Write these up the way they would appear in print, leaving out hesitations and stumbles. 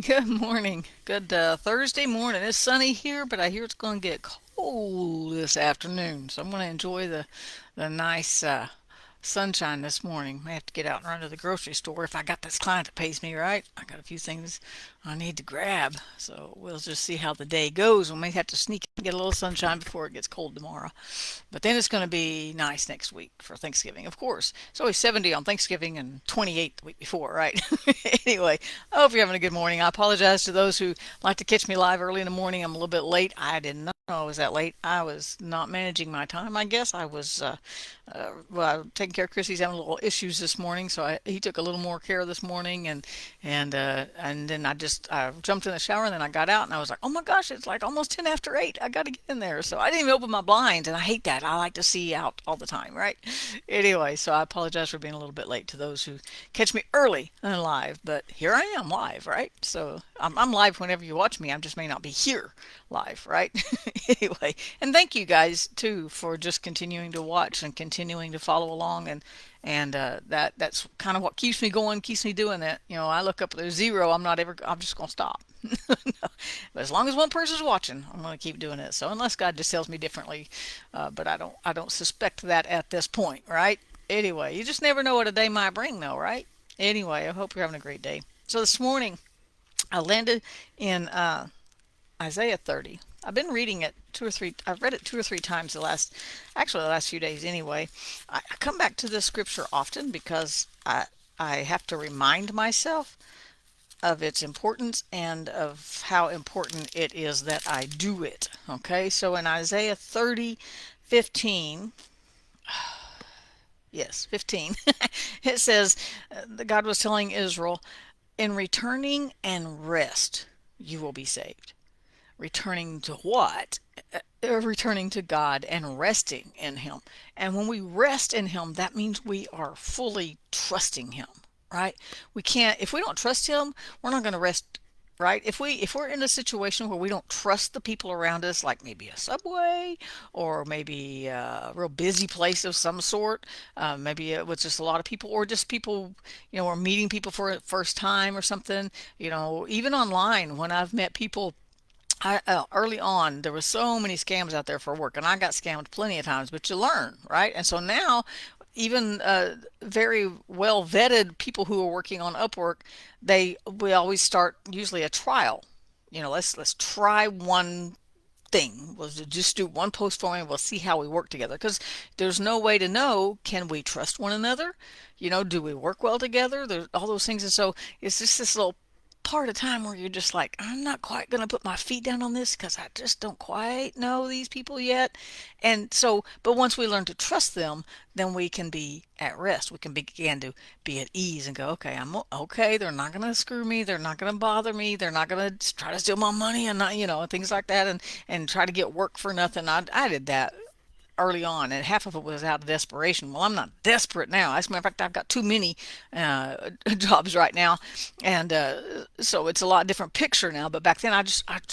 Good morning. Good Thursday morning. It's sunny here, but I hear it's going to get cold this afternoon. So I'm going to enjoy the nice sunshine this morning. I have to get out and run to the grocery store if I got this client that pays me right. I got a few things I need to grab. So we'll just see how the day goes. We may have to sneak and get a little sunshine before it gets cold tomorrow. But then it's going to be nice next week for Thanksgiving, of course. It's always 70 on Thanksgiving and 28 the week before, right? Anyway, I hope you're having a good morning. I apologize to those who like to catch me live early in the morning. I'm a little bit late. I did not know I was that late. I was not managing my time, I guess. I was taking care of Chris. He's having a little issues this morning, so he took a little more care this morning, and then I jumped in the shower, and then I got out, and I was like, oh my gosh, it's like almost 10 after 8. I got to get in there. So I didn't even open my blinds, and I hate that. I like to see out all the time, right? Anyway, so I apologize for being a little bit late to those who catch me early and live, but here I am live, right? So I'm live whenever you watch me. I just may not be here live, right? Anyway, and thank you guys too for just continuing to watch and continuing to follow along, and that's kind of what keeps me going, keeps me doing it. I look up, there's zero. I'm just gonna stop. No. But as long as one person's watching, I'm gonna keep doing it. So unless God just tells me differently, but I don't suspect that at this point, right? Anyway, you just never know what a day might bring, though, right? Anyway, I hope you're having a great day. So this morning I landed in Isaiah 30. I've been reading it two or three. I've read it two or three times the last few days anyway. I come back to this scripture often because I have to remind myself of its importance and of how important it is that I do it. Okay, so in Isaiah 30:15, yes, 15, it says that God was telling Israel, in returning and rest, you will be saved. Returning to what? Returning to God and resting in Him. And when we rest in Him, that means we are fully trusting Him, right? We can't, if we don't trust Him, we're not going to rest, right? If we're in a situation where we don't trust the people around us, like maybe a subway or maybe a real busy place of some sort, maybe it was just a lot of people, or just people, we're meeting people for the first time or something, even online when I've met people. Early on, there were so many scams out there for work, and I got scammed plenty of times. But you learn, right? And so now, even very well vetted people who are working on Upwork, we always start usually a trial. Let's try one thing. We'll just do one post for me. We'll see how we work together, because there's no way to know, can we trust one another? Do we work well together? There's all those things, and so it's just this little part of time where you're just like, I'm not quite going to put my feet down on this because I just don't quite know these people yet. And so, but once we learn to trust them, then we can be at rest. We can begin to be at ease and go, okay, I'm okay. They're not going to screw me. They're not going to bother me. They're not going to try to steal my money and not, things like that, and try to get work for nothing. I did that early on, and half of it was out of desperation. Well, I'm not desperate now. As a matter of fact, I've got too many jobs right now, and so it's a lot different picture now. But back then, I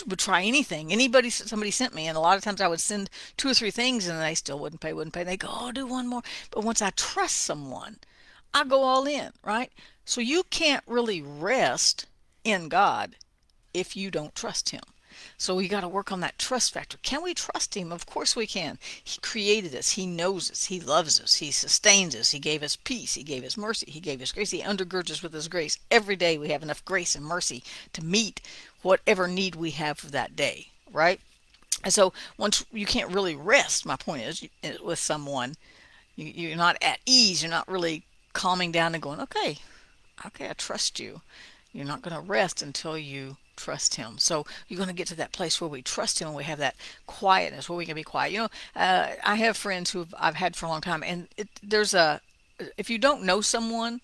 would try anything. Somebody sent me, and a lot of times I would send two or three things, and they still wouldn't pay. They go, oh, do one more. But once I trust someone, I go all in, right? So you can't really rest in God if you don't trust Him. So we got to work on that trust factor. Can we trust Him? Of course we can. He created us. He knows us. He loves us. He sustains us. He gave us peace. He gave us mercy. He gave us grace. He undergirds us with His grace. Every day we have enough grace and mercy to meet whatever need we have for that day, right? And so once you can't really rest, my point is, with someone, you're not at ease. You're not really calming down and going, okay, okay, I trust you. You're not going to rest until you trust Him. So you're going to get to that place where we trust Him and we have that quietness where we can be quiet. I have friends who I've had for a long time, and if you don't know someone,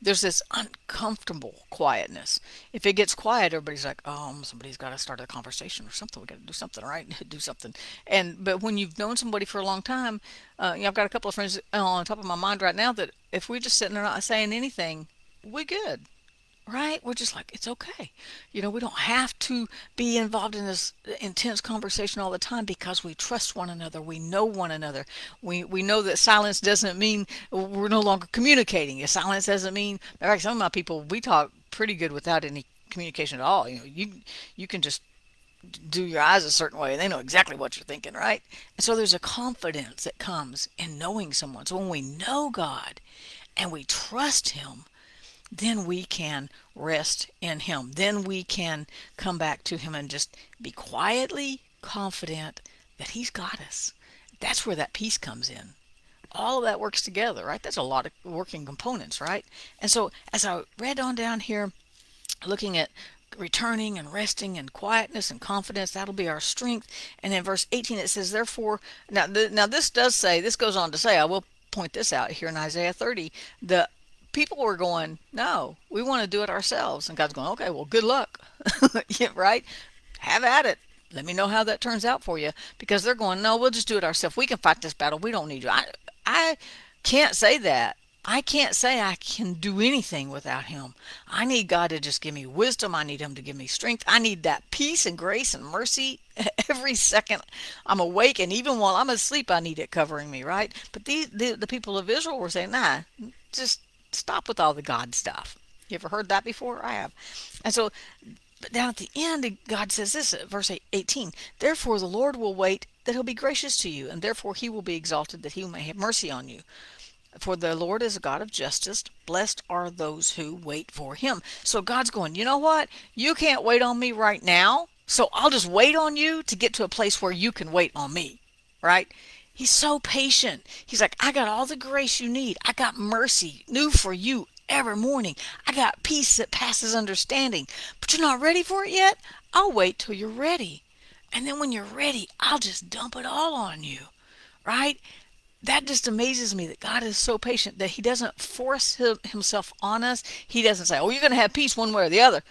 there's this uncomfortable quietness. If it gets quiet, everybody's like, "Oh, somebody's got to start a conversation or something. We got to do something, right? Do something." But when you've known somebody for a long time, I've got a couple of friends on top of my mind right now that if we're just sitting there not saying anything, we're good, right? We're just like, it's okay. We don't have to be involved in this intense conversation all the time because we trust one another. We know one another. We know that silence doesn't mean we're no longer communicating. Silence doesn't mean, in fact, some of my people, we talk pretty good without any communication at all. You can just do your eyes a certain way and they know exactly what you're thinking, right? And so there's a confidence that comes in knowing someone. So when we know God and we trust him, then we can rest in him. Then we can come back to him and just be quietly confident that he's got us. That's where that peace comes in. All of that works together, right? That's a lot of working components, right? And so as I read on down here, looking at returning and resting and quietness and confidence, that'll be our strength. And in verse 18 it says, therefore, now this does say, this goes on to say, I will point this out here in Isaiah 30, the people were going, no, we want to do it ourselves. And God's going, okay, well, good luck. Yeah, right? Have at it. Let me know how that turns out for you. Because they're going, no, we'll just do it ourselves. We can fight this battle. We don't need you. I can't say that. I can't say I can do anything without him. I need God to just give me wisdom. I need him to give me strength. I need that peace and grace and mercy every second I'm awake. And even while I'm asleep, I need it covering me, right? But the people of Israel were saying, nah, just stop with all the God stuff. You ever heard that before? I have. And so, but down at the end, God says this, verse 18, therefore the Lord will wait that he'll be gracious to you, and therefore he will be exalted that he may have mercy on you. For the Lord is a God of justice. Blessed are those who wait for him. So God's going, you know what? You can't wait on me right now. So I'll just wait on you to get to a place where you can wait on me. Right? He's so patient. He's like, I got all the grace you need. I got mercy new for you every morning. I got peace that passes understanding. But you're not ready for it yet? I'll wait till you're ready. And then when you're ready, I'll just dump it all on you. Right? That just amazes me that God is so patient that he doesn't force himself on us. He doesn't say, oh, you're going to have peace one way or the other.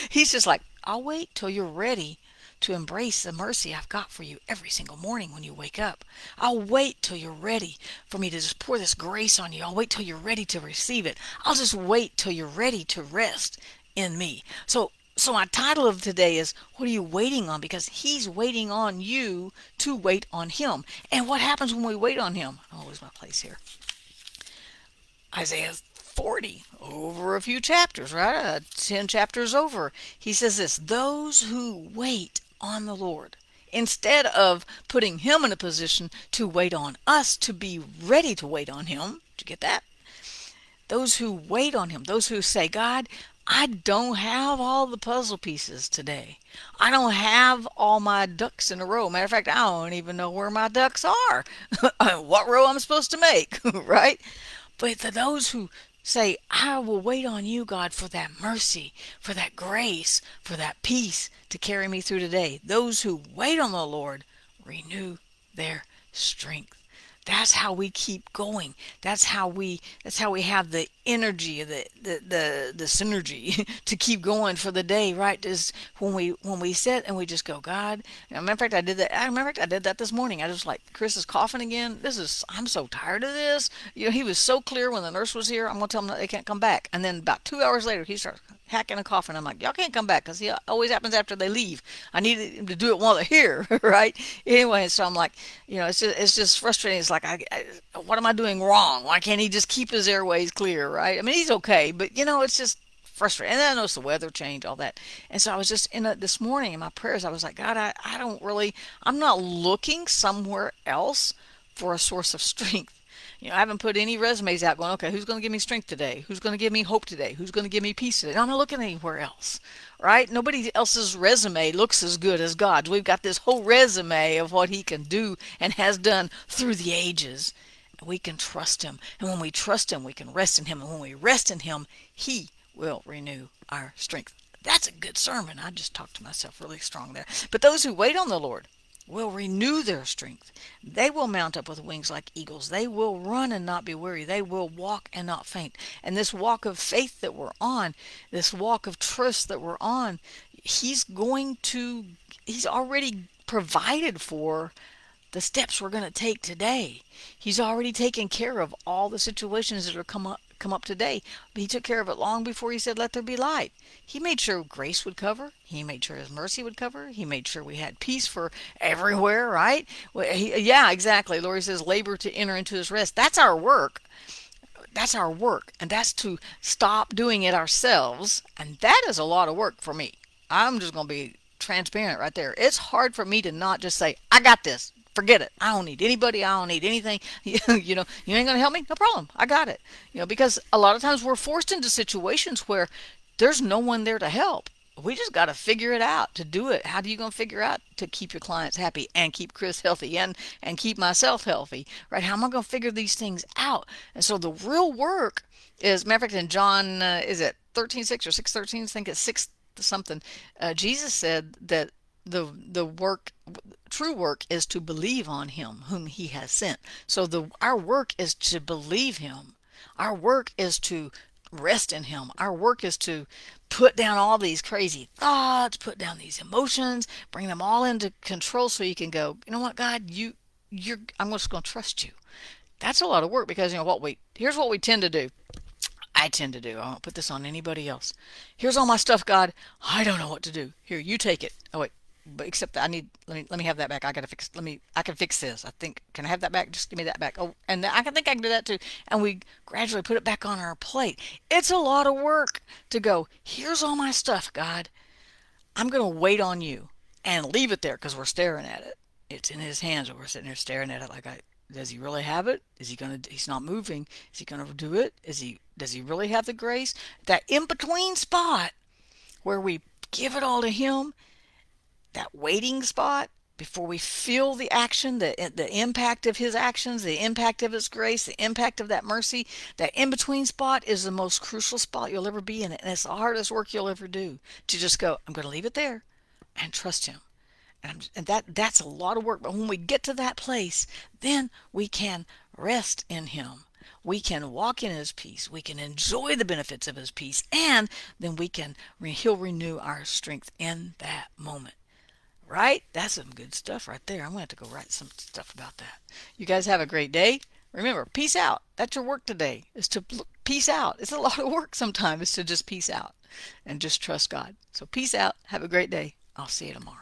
He's just like, I'll wait till you're ready to embrace the mercy I've got for you every single morning when you wake up. I'll wait till you're ready for me to just pour this grace on you. I'll wait till you're ready to receive it. I'll just wait till you're ready to rest in me. So my title of today is, what are you waiting on? Because he's waiting on you to wait on him. And what happens when we wait on him? I'll lose my place here. Isaiah 40, over a few chapters, right? 10 chapters over. He says this, those who wait on the Lord, instead of putting him in a position to wait on us, to be ready to wait on him. Did you get that? Those who wait on him, those who say, God, I don't have all the puzzle pieces today. I don't have all my ducks in a row. Matter of fact, I don't even know where my ducks are, what row I'm supposed to make, right? But to those who say, I will wait on you, God, for that mercy, for that grace, for that peace to carry me through today. Those who wait on the Lord renew their strength. That's how we keep going. That's how we have the energy, the synergy to keep going for the day, right? Is when we sit and we just go, God. Matter of fact, I did that. I remember I did that this morning. I just like, Chris is coughing again. I'm so tired of this. He was so clear when the nurse was here. I'm gonna tell him that they can't come back. And then about 2 hours later, he starts hacking and coughing. I'm like, y'all can't come back because he always happens after they leave. I need him to do it while they're here, right? Anyway, so I'm like, it's just frustrating. It's like, what am I doing wrong? Why can't he just keep his airways clear, right? I mean, he's okay, but it's just frustrating. And then I noticed the weather change, all that. And so I was just this morning in my prayers, I was like, God, I'm not looking somewhere else for a source of strength. I haven't put any resumes out going, okay, who's going to give me strength today? Who's going to give me hope today? Who's going to give me peace today? I'm not looking anywhere else, right? Nobody else's resume looks as good as God's. We've got this whole resume of what he can do and has done through the ages. We can trust him. And when we trust him, we can rest in him. And when we rest in him, he will renew our strength. That's a good sermon. I just talked to myself really strong there. But those who wait on the Lord will renew their strength. They will mount up with wings like eagles. They will run and not be weary. They will walk and not faint. And this walk of faith that we're on, this walk of trust that we're on, he's already provided for the steps we're going to take today. He's already taken care of all the situations that are come up today. But he took care of it long before he said, let there be light. He made sure grace would cover. He made sure his mercy would cover. He made sure we had peace for everywhere, right? Yeah, exactly. Lord says, labor to enter into his rest. That's our work. That's our work, and that's to stop doing it ourselves. And that is a lot of work for me. I'm just going to be transparent right there. It's hard for me to not just say, I got this. Forget it. I don't need anybody. I don't need anything. You know, you ain't going to help me? No problem. I got it. Because a lot of times we're forced into situations where there's no one there to help. We just got to figure it out to do it. How do you going to figure out to keep your clients happy and keep Chris healthy and keep myself healthy, right? How am I going to figure these things out? And so the real work is, matter of fact, in John, is it 13:6 or 6:13? I think it's 6 something. Jesus said that the work, true work, is to believe on him whom he has sent. So our work is to believe him. Our work is to rest in him. Our work is to put down all these crazy thoughts, put down these emotions, bring them all into control so you can go, you know what, God, I'm just going to trust you. That's a lot of work because here's what we tend to do. I tend to do. I won't put this on anybody else. Here's all my stuff, God. I don't know what to do. Here, you take it. Oh wait, but except that let me have that back. I gotta fix. I can fix this. I think. Can I have that back? Just give me that back. Oh, and I can think I can do that too. And we gradually put it back on our plate. It's a lot of work to go. Here's all my stuff, God. I'm gonna wait on you and leave it there because we're staring at it. It's in His hands, and we're sitting there staring at it like, does He really have it? Is He gonna? He's not moving. Is He gonna do it? Does He really have the grace? That in between spot where we give it all to Him, that waiting spot before we feel the action, the impact of His actions, the impact of His grace, the impact of that mercy, that in between spot is the most crucial spot you'll ever be in it, and it's the hardest work you'll ever do. To just go, I'm going to leave it there and trust Him. And that's a lot of work. But when we get to that place, then we can rest in Him. We can walk in His peace. We can enjoy the benefits of His peace. And then He'll renew our strength in that moment. Right? That's some good stuff right there. I'm going to have to go write some stuff about that. You guys have a great day. Remember, peace out. That's your work today, is to peace out. It's a lot of work sometimes to just peace out and just trust God. So peace out. Have a great day. I'll see you tomorrow.